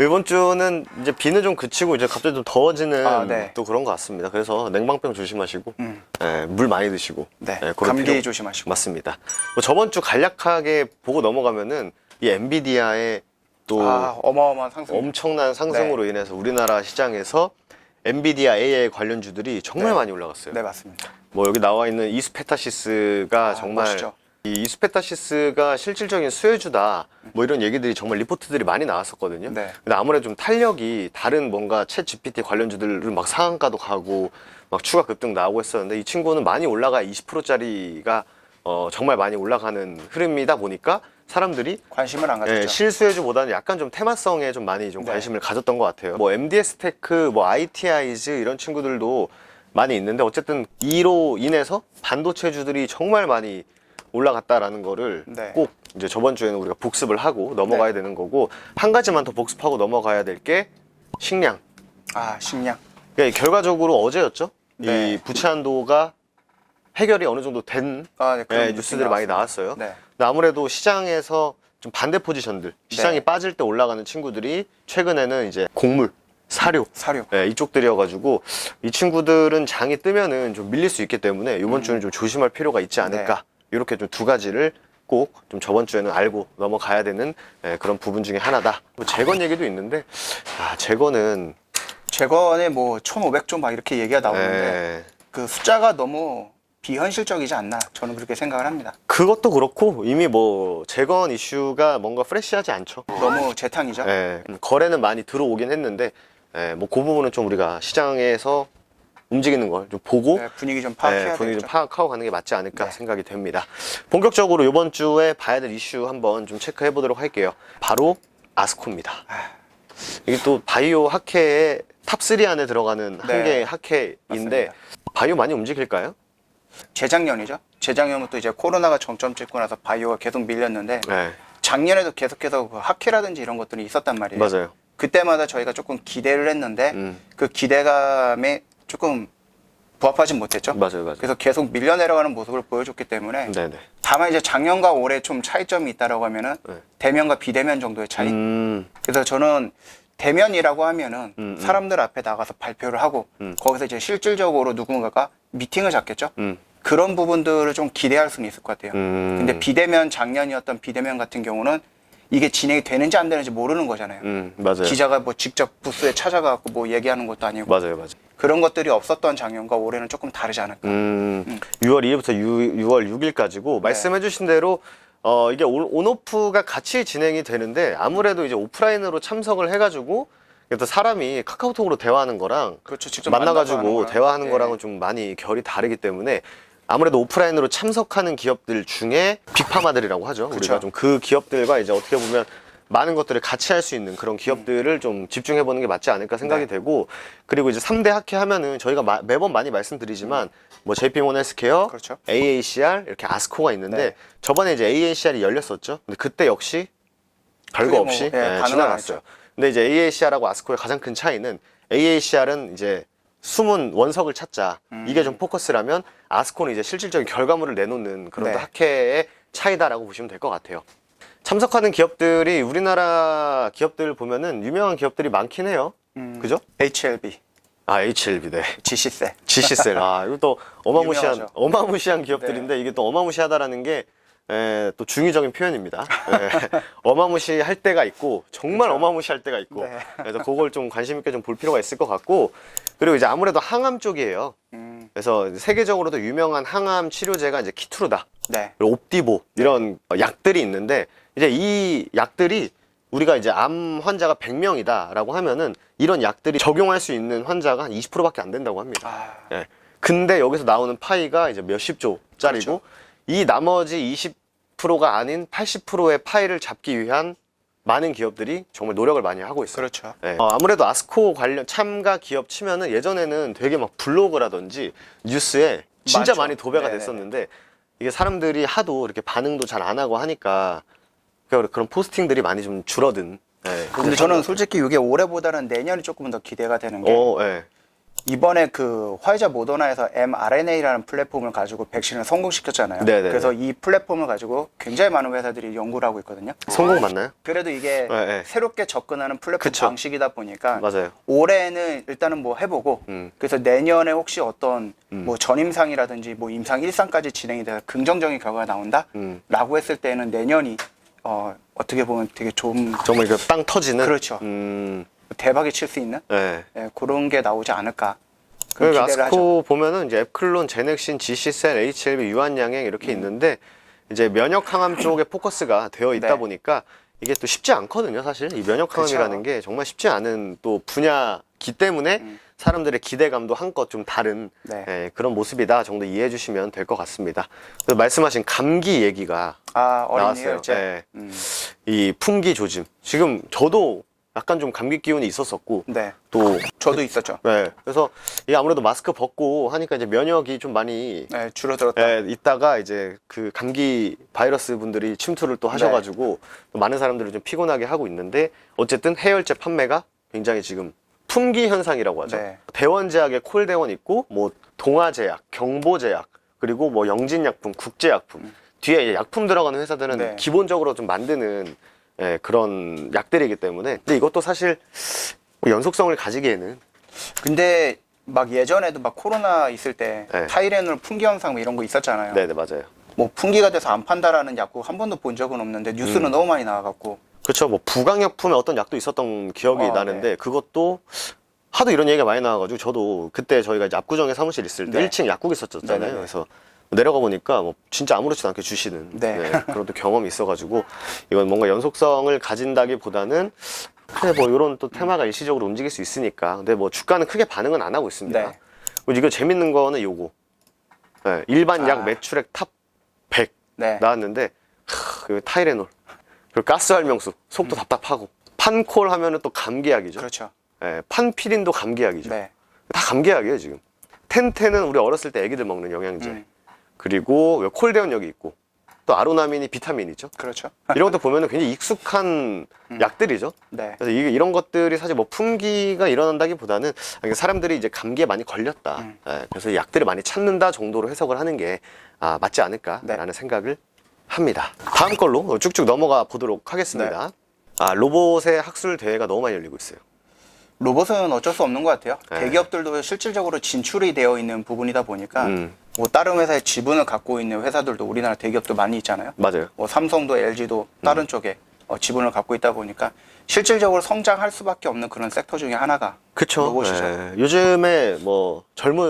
이번 주는 이제 비는 좀 그치고 이제 갑자기 좀 더워지는 네. 또 그런 것 같습니다. 그래서 냉방병 조심하시고 물 많이 드시고 네. 그럴 감기 필요- 조심하시고. 맞습니다. 뭐 저번 주 간략하게 보고 넘어가면은 이 엔비디아의 또 어마어마한 상승. 엄청난 상승으로 인해서 우리나라 시장에서 엔비디아 AI 관련주들이 정말 네. 많이 올라갔어요. 네, 맞습니다. 뭐 여기 나와 있는 이수페타시스가 정말 멋있죠. 이 이수페타시스가 실질적인 수혜주다 뭐 이런 얘기들이 정말 리포트들이 많이 나왔었거든요. 네. 근데 아무래도 좀 탄력이 다른 뭔가 챗 GPT 관련주들을 막 상한가도 가고 막 추가 급등 나오고 했었는데 이 친구는 많이 올라가 20%짜리가 정말 많이 올라가는 흐름이다 보니까 사람들이 관심을 안 가졌죠. 실수혜주보다는 약간 좀 테마성에 좀 많이 좀 네. 관심을 가졌던 것 같아요. 뭐 MDS 테크, 뭐 ITI즈 이런 친구들도 많이 있는데 어쨌든 이로 인해서 반도체주들이 정말 많이 올라갔다라는 거를 네. 꼭 이제 저번 주에는 우리가 복습을 하고 넘어가야 네. 되는 거고 한 가지만 더 복습하고 넘어가야 될 게 식량. 식량. 그러니까 결과적으로 어제였죠. 네. 이 부채 한도가 해결이 어느 정도 된 네, 그런 뉴스들이 많이 나왔어요. 네. 근데 아무래도 시장에서 좀 반대 포지션들, 시장이 빠질 때 올라가는 친구들이 최근에는 이제 곡물, 사료, 사료. 이쪽들이어가지고 이 친구들은 장이 뜨면은 좀 밀릴 수 있기 때문에 이번 주는 좀 조심할 필요가 있지 않을까. 이렇게 좀 두 가지를 꼭 좀 저번 주에는 알고 넘어가야 되는 그런 부분 중에 하나다. 뭐 재건 얘기도 있는데, 재건은 재건에 뭐 1,500조 막 이렇게 얘기가 나오는데 그 숫자가 너무 비현실적이지 않나 저는 그렇게 생각을 합니다. 그것도 그렇고 이미 뭐 재건 이슈가 뭔가 프레시하지 않죠. 너무 재탕이죠. 거래는 많이 들어오긴 했는데 뭐 그 부분은 좀 우리가 시장에서 움직이는 걸 좀 보고 분위기 좀 파악해야 분위기 되겠죠. 좀 파악하고 가는 게 맞지 않을까 네. 생각이 됩니다. 본격적으로 이번 주에 봐야 될 이슈 한번 좀 체크해 보도록 할게요. 바로 아스코입니다. 이게 또 바이오 학회의 탑3 안에 들어가는 한 네. 개의 학회인데 맞습니다. 바이오 많이 움직일까요? 재작년이죠. 재작년부터 이제 코로나가 정점 찍고 나서 바이오가 계속 밀렸는데 네, 작년에도 계속해서 그 학회라든지 이런 것들이 있었단 말이에요. 맞아요. 그때마다 저희가 조금 기대를 했는데 그 기대감에 조금 부합하지 못했죠. 맞아요. 그래서 계속 밀려 내려가는 모습을 보여줬기 때문에 네네. 다만 이제 작년과 올해 좀 차이점이 있다라고 하면은 네. 대면과 비대면 정도의 차이. 음, 그래서 저는 대면이라고 하면은 사람들 앞에 나가서 발표를 하고 거기서 이제 실질적으로 누군가가 미팅을 잡겠죠. 그런 부분들을 좀 기대할 수는 있을 것 같아요. 근데 비대면 작년이었던 비대면 같은 경우는 이게 진행이 되는지 안 되는지 모르는 거잖아요. 맞아요. 기자가 뭐 직접 부스에 찾아가고 뭐 얘기하는 것도 아니고 맞아요. 그런 것들이 없었던 작년과 올해는 조금 다르지 않을까. 6월 2일부터 6월 6일까지고 말씀해주신 대로 이게 온오프가 같이 진행이 되는데 아무래도 이제 오프라인으로 참석을 해가지고 또 사람이 카카오톡으로 대화하는 거랑 그렇죠. 직접 만나가지고 만나서 하는 대화하는 거랑. 거랑은 좀 많이 결이 다르기 때문에 아무래도 오프라인으로 참석하는 기업들 중에 빅파마들이라고 하죠. 그쵸. 우리가 좀 그 기업들과 이제 어떻게 보면 많은 것들을 같이 할 수 있는 그런 기업들을 좀 집중해보는 게 맞지 않을까 생각이 네. 되고 그리고 이제 3대 학회 하면은 저희가 매번 많이 말씀드리지만 뭐 JP모건 헬스케어, 그렇죠. AACR 이렇게 아스코가 있는데 네. 저번에 이제 AACR이 열렸었죠. 근데 그때 역시 별거 크게 뭐, 없이 반응을 안 지나갔어요. 했죠. 근데 이제 AACR하고 아스코의 가장 큰 차이는 AACR은 이제 숨은 원석을 찾자. 이게 좀 포커스라면 아스코는 이제 실질적인 결과물을 내놓는 그런 네. 학회의 차이다라고 보시면 될 것 같아요. 참석하는 기업들이 우리나라 기업들 보면은 유명한 기업들이 많긴 해요. 그죠? HLB, HLB, 네. GC셀. GC셀. 이거 또 유명하죠. 어마무시한 기업들인데 이게 또 어마무시하다라는 게 또 중의적인 표현입니다. 어마무시할 때가 있고 정말 그렇죠. 어마무시할 때가 있고 네. 그래서 그걸 좀 관심 있게 좀 볼 필요가 있을 것 같고 그리고 이제 아무래도 항암 쪽이에요. 그래서 세계적으로도 유명한 항암 치료제가 이제 키투르다, 네. 그리고 옵디보 이런 약들이 있는데 이제 이 약들이 우리가 이제 암 환자가 100명이다라고 하면은 이런 약들이 적용할 수 있는 환자가 한 20%밖에 안 된다고 합니다. 예. 근데 여기서 나오는 파이가 이제 몇십 조짜리고 그렇죠. 이 나머지 20%가 아닌 80%의 파이를 잡기 위한 많은 기업들이 정말 노력을 많이 하고 있어요. 그렇죠. 예. 아무래도 아스코 관련 참가 기업 치면은 예전에는 되게 막 블로그라든지 뉴스에 진짜 많죠. 많이 도배가 네네네. 됐었는데 이게 사람들이 하도 이렇게 반응도 잘 안 하고 하니까 그런 포스팅들이 많이 좀 줄어든. 근데 저는 솔직히 이게 올해보다는 내년이 조금 더 기대가 되는 게 예. 이번에 그 화이자 모더나에서 mRNA라는 플랫폼을 가지고 백신을 성공시켰잖아요. 네네네. 그래서 이 플랫폼을 가지고 굉장히 많은 회사들이 연구를 하고 있거든요. 성공 맞나요? 그래도 이게 네, 네. 새롭게 접근하는 플랫폼 그쵸. 방식이다 보니까 맞아요. 올해는 일단은 뭐 해보고 그래서 내년에 혹시 어떤 뭐 전임상이라든지 뭐 임상 1상까지 진행이 돼서 긍정적인 결과가 나온다? 라고 했을 때는 내년이 어떻게 보면 되게 좀 정말 이거 땅 터지는. 그렇죠. 대박이 칠 수 있는 네. 예, 그런 게 나오지 않을까. 그런 그러니까 기대를 아스코 하죠. 보면은 이제 앱클론, 제넥신, GC셀, HLB, 유한양행 이렇게 있는데 이제 면역 항암 쪽에 포커스가 되어 있다 네. 보니까 이게 또 쉽지 않거든요, 사실. 이 면역 항암이라는 그쵸. 게 정말 쉽지 않은 또 분야기 때문에 사람들의 기대감도 한껏 좀 다른 네. 예, 그런 모습이다 정도 이해해 주시면 될 것 같습니다. 그래서 말씀하신 감기 얘기가 어린이 나왔어요. 혈제. 예. 이 풍기 조짐. 지금 저도 약간 좀 감기 기운이 있었었고 네. 또 저도 있었죠. 네, 그래서 이게 아무래도 마스크 벗고 하니까 이제 면역이 좀 많이 네, 줄어들었다. 있다가 이제 그 감기 바이러스 분들이 침투를 또 하셔가지고 또 많은 사람들을 좀 피곤하게 하고 있는데 어쨌든 해열제 판매가 굉장히 지금 품귀 현상이라고 하죠. 네. 대원제약에 콜대원 있고 뭐 동아제약, 경보제약 그리고 뭐 영진약품, 국제약품 뒤에 약품 들어가는 회사들은 네. 기본적으로 좀 만드는 그런 약들이기 때문에 근데 이것도 사실 연속성을 가지기에는 근데 막 예전에도 막 코로나 있을 때 네. 타이레놀 풍기 현상 뭐 이런 거 있었잖아요. 네네 맞아요. 뭐 풍기가 돼서 안 판다라는 약국 한 번도 본 적은 없는데 뉴스는 너무 많이 나와갖고. 그렇죠. 뭐 부강약품에 어떤 약도 있었던 기억이 나는데 네. 그것도 하도 이런 얘기가 많이 나와가지고 저도 그때 저희가 이제 압구정에 사무실 있을 때 네. 1층 약국 있었잖아요. 네네네. 그래서 내려가 보니까 뭐 진짜 아무렇지도 않게 주시는 네. 그런 또 경험이 있어가지고 이건 뭔가 연속성을 가진다기보다는 그래 뭐 이런 또 테마가 일시적으로 움직일 수 있으니까 근데 뭐 주가는 크게 반응은 안 하고 있습니다. 네. 그리고 이거 재밌는 거는 요거 일반 약 매출액 탑 100 네. 나왔는데 그 타이레놀 그리고 가스활명수 속도 답답하고 판콜 하면은 또 감기약이죠. 그렇죠. 판피린도 감기약이죠. 네. 다 감기약이에요 지금. 텐텐은 우리 어렸을 때 애기들 먹는 영양제. 그리고 콜데온 여기 있고 또 아로나민이 비타민이죠. 그렇죠. 이런 것도 보면은 굉장히 익숙한 약들이죠. 네. 그래서 이런 것들이 사실 뭐 품귀가 일어난다기보다는 사람들이 이제 감기에 많이 걸렸다. 그래서 이 약들을 많이 찾는다 정도로 해석을 하는 게 맞지 않을까라는 네. 생각을 합니다. 다음 걸로 쭉쭉 넘어가 보도록 하겠습니다. 로봇의 학술 대회가 너무 많이 열리고 있어요. 로봇은 어쩔 수 없는 것 같아요. 네. 대기업들도 실질적으로 진출이 되어 있는 부분이다 보니까 뭐 다른 회사의 지분을 갖고 있는 회사들도 우리나라 대기업도 많이 있잖아요. 맞아요. 뭐 삼성도 LG도 다른 쪽에 지분을 갖고 있다 보니까 실질적으로 성장할 수밖에 없는 그런 섹터 중에 하나가 그쵸. 로봇이죠. 요즘에 뭐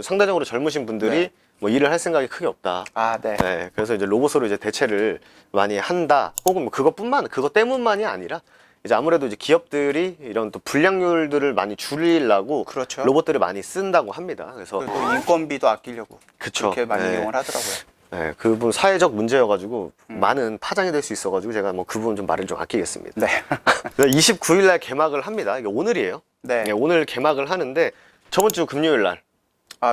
상대적으로 젊으신 분들이 네. 뭐 일을 할 생각이 크게 없다. 네. 그래서 이제 로봇으로 이제 대체를 많이 한다. 혹은 뭐 그것 때문만이 아니라 이제 아무래도 이제 기업들이 이런 또 불량률들을 많이 줄이려고 그렇죠. 로봇들을 많이 쓴다고 합니다. 그래서 그리고 인건비도 아끼려고 그쵸. 그렇게 많이 네. 이용을 하더라고요. 그 부분 사회적 문제여가지고 많은 파장이 될 수 있어가지고 제가 뭐 그 부분 좀 말을 좀 아끼겠습니다. 네. 29일 날 개막을 합니다. 이게 오늘이에요. 네. 오늘 개막을 하는데 저번 주 금요일 날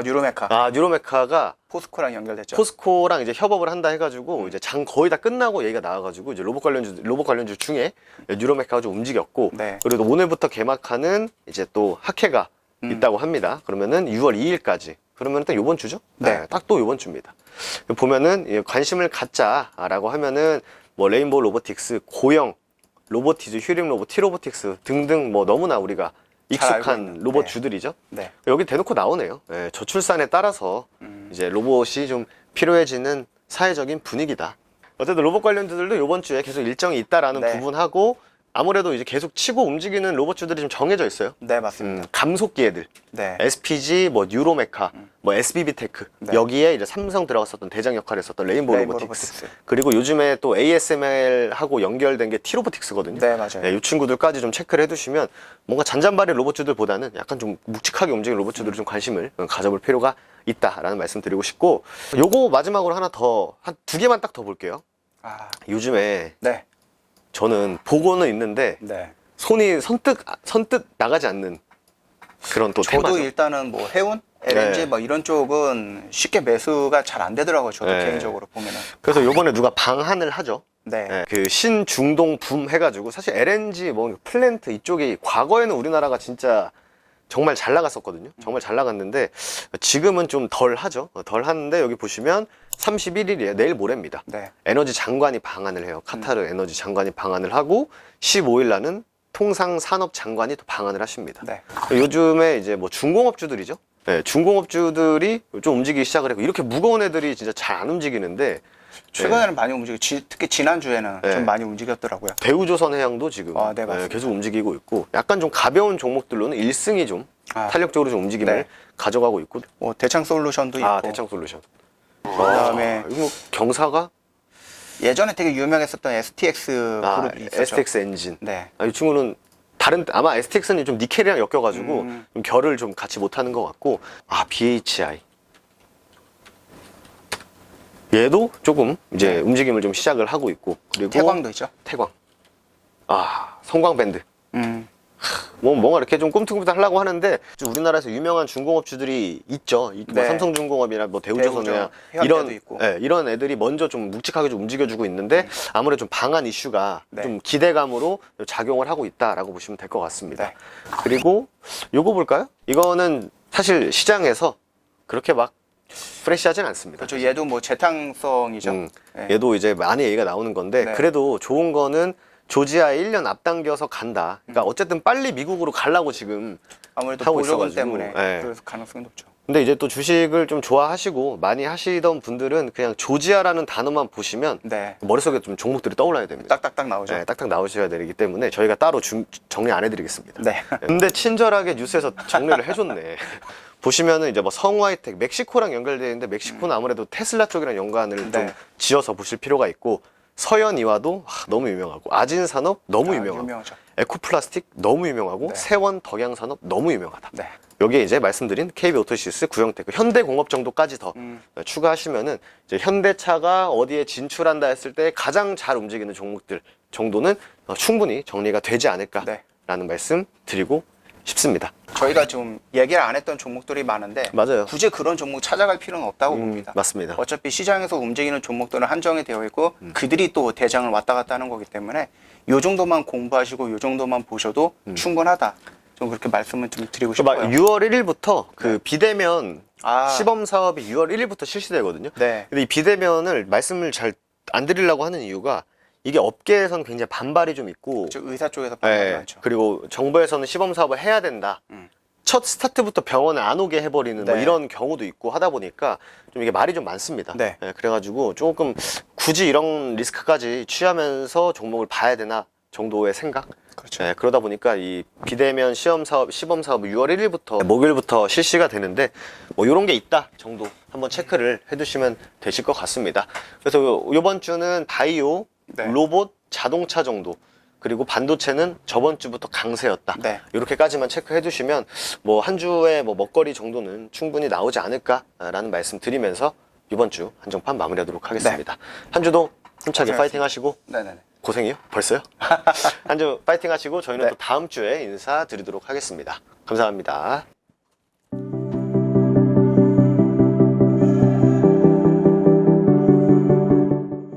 뉴로메카. 뉴로메카가 포스코랑 연결됐죠. 포스코랑 이제 협업을 한다 해가지고 이제 장 거의 다 끝나고 얘기가 나와가지고 이제 로봇 관련주 중에 뉴로메카가 좀 움직였고 네. 그리고 또 오늘부터 개막하는 이제 또 학회가 있다고 합니다. 그러면은 6월 2일까지 그러면은 딱 요번 주죠? 네. 딱 또 요번 주입니다. 보면은 관심을 갖자라고 하면은 뭐 레인보우 로보틱스, 고영, 로보티즈, 휴링 로봇, 티로보틱스 등등 뭐 너무나 우리가 잘 알고 익숙한 있는, 로봇 네. 주들이죠. 네. 여기 대놓고 나오네요. 저출산에 따라서 이제 로봇이 좀 필요해지는 사회적인 분위기다. 어쨌든 로봇 관련주들도 이번 주에 계속 일정이 있다라는 네. 부분하고 아무래도 이제 계속 치고 움직이는 로봇주들이 좀 정해져 있어요. 네, 맞습니다. 감속기 애들. 네. SPG, 뭐 뉴로메카, 뭐 SBB테크 네. 여기에 이제 삼성 들어갔었던 대장 역할을 했었던 레인보우 레인보우 로보틱스. 로보틱스. 그리고 요즘에 또 ASML하고 연결된 게 T로보틱스거든요. 네, 맞아요. 이 친구들까지 좀 체크를 해두시면 뭔가 잔잔바리 로봇주들보다는 약간 좀 묵직하게 움직이는 로봇주들을 좀 관심을 가져볼 필요가 있다라는 말씀 드리고 싶고 요거 마지막으로 하나 더, 한 두 개만 딱 더 볼게요. 요즘에 네. 저는 보고는 있는데 네. 손이 선뜻 나가지 않는 그런 또 저도 테마죠. 일단은 뭐 해운, LNG 네. 뭐 이런 쪽은 쉽게 매수가 잘 안 되더라고요. 저도 네. 개인적으로 보면은. 그래서 요번에 누가 방한을 하죠. 네. 그 신중동 붐 해가지고 사실 LNG 뭐 플랜트 이쪽이 과거에는 우리나라가 진짜 정말 잘 나갔었거든요. 정말 잘 나갔는데 지금은 좀 덜 하죠. 덜 하는데 여기 보시면 31일이에요. 내일 모레입니다. 네. 에너지 장관이 방한을 해요. 카타르 에너지 장관이 방한을 하고 15일 날은 통상산업 장관이 또 방한을 하십니다. 네. 요즘에 이제 뭐 중공업주들이죠. 네, 중공업주들이 좀 움직이기 시작을 했고 이렇게 무거운 애들이 진짜 잘 안 움직이는데 최근에는 많이 움직이고 특히 지난주에는 네. 좀 많이 움직였더라고요. 대우조선해양도 지금 네, 맞습니다. 계속 움직이고 있고 약간 좀 가벼운 종목들로는 일승이 좀 탄력적으로 좀 움직임을 네. 가져가고 있고 뭐 대창 솔루션도 있고 대창솔루션 그다음에 이거 뭐 경사가 예전에 되게 유명했었던 STX 그룹이 있었죠. STX 엔진 네. 이 친구는 아마 STX는 좀 니켈이랑 엮여가지고 좀 결을 좀 같이 못하는 것 같고 BHI 얘도 조금 이제 움직임을 좀 시작을 하고 있고 그리고 태광도 있죠. 태광 성광밴드 음. 뭔가 이렇게 좀 꿈틀꿈틀하려고 하는데 좀 우리나라에서 유명한 중공업주들이 있죠. 뭐 네. 삼성중공업이나 뭐 대우조선이나 현대도 있고. 이런 애들이 먼저 좀 묵직하게 좀 움직여주고 있는데 아무래도 좀 방한 이슈가 네. 좀 기대감으로 작용을 하고 있다라고 보시면 될 것 같습니다. 네. 그리고 요거 볼까요? 이거는 사실 시장에서 그렇게 막 프레시하진 않습니다. 그렇죠. 얘도 뭐 재탕성이죠. 네. 얘도 이제 많이 얘기가 나오는 건데 네. 그래도 좋은 거는 조지아에 1년 앞당겨서 간다. 그러니까 어쨌든 빨리 미국으로 가려고 지금 아무래도 하고 보조금 있어가지고. 때문에 네. 그래서 가능성이 높죠. 근데 이제 또 주식을 좀 좋아하시고 많이 하시던 분들은 그냥 조지아라는 단어만 보시면 네. 머릿속에 좀 종목들이 떠올라야 됩니다. 딱딱딱 나오죠. 네, 딱딱 나오셔야 되기 때문에 저희가 따로 정리 안 해드리겠습니다. 네. 근데 친절하게 뉴스에서 정리를 해줬네. 보시면은 이제 뭐 성화이텍, 멕시코랑 연결되어 있는데 멕시코는 아무래도 테슬라 쪽이랑 연관을 좀 네. 지어서 보실 필요가 있고 서현이와도 너무 유명하고 아진산업 너무 유명하고 유명하죠. 에코플라스틱 너무 유명하고 네. 세원 덕양산업 너무 유명하다. 네. 여기에 이제 말씀드린 KB오토시스, 구형테크, 현대공업 정도까지 더 추가하시면은 이제 현대차가 어디에 진출한다 했을 때 가장 잘 움직이는 종목들 정도는 충분히 정리가 되지 않을까라는 네. 말씀 드리고 싶습니다. 저희가 좀 얘기를 안 했던 종목들이 많은데 맞아요. 굳이 그런 종목 찾아갈 필요는 없다고 봅니다. 맞습니다. 어차피 시장에서 움직이는 종목들은 한정이 되어 있고 그들이 또 대장을 왔다 갔다 하는 거기 때문에 요 정도만 공부하시고 요 정도만 보셔도 충분하다. 좀 그렇게 말씀을 좀 드리고 싶어요. 6월 1일부터 그 비대면 아. 시범 사업이 6월 1일부터 실시되거든요. 네. 근데 이 비대면을 말씀을 잘 안 드리려고 하는 이유가 이게 업계에서는 굉장히 반발이 좀 있고 저 의사 쪽에서 반발이 네, 많죠. 그리고 정부에서는 시범 사업을 해야 된다. 첫 스타트부터 병원에 안 오게 해버리는 뭐 네. 이런 경우도 있고 하다 보니까 좀 이게 말이 좀 많습니다. 네. 그래가지고 조금 굳이 이런 리스크까지 취하면서 종목을 봐야 되나 정도의 생각. 그렇죠. 네, 그러다 보니까 이 비대면 시범 사업이 6월 1일부터 목요일부터 실시가 되는데 뭐 이런 게 있다 정도 한번 체크를 해두시면 되실 것 같습니다. 그래서 이번 주는 바이오, 네. 로봇, 자동차 정도 그리고 반도체는 저번 주부터 강세였다. 네. 이렇게까지만 체크해 두시면 뭐 한 주에 뭐 먹거리 정도는 충분히 나오지 않을까라는 말씀 드리면서 이번 주 한정판 마무리하도록 하겠습니다. 한 주도 힘차게 고생하셨습니다. 파이팅 하시고 네네네. 고생이요? 벌써요? 한 주 파이팅 하시고 저희는 네. 또 다음 주에 인사드리도록 하겠습니다. 감사합니다.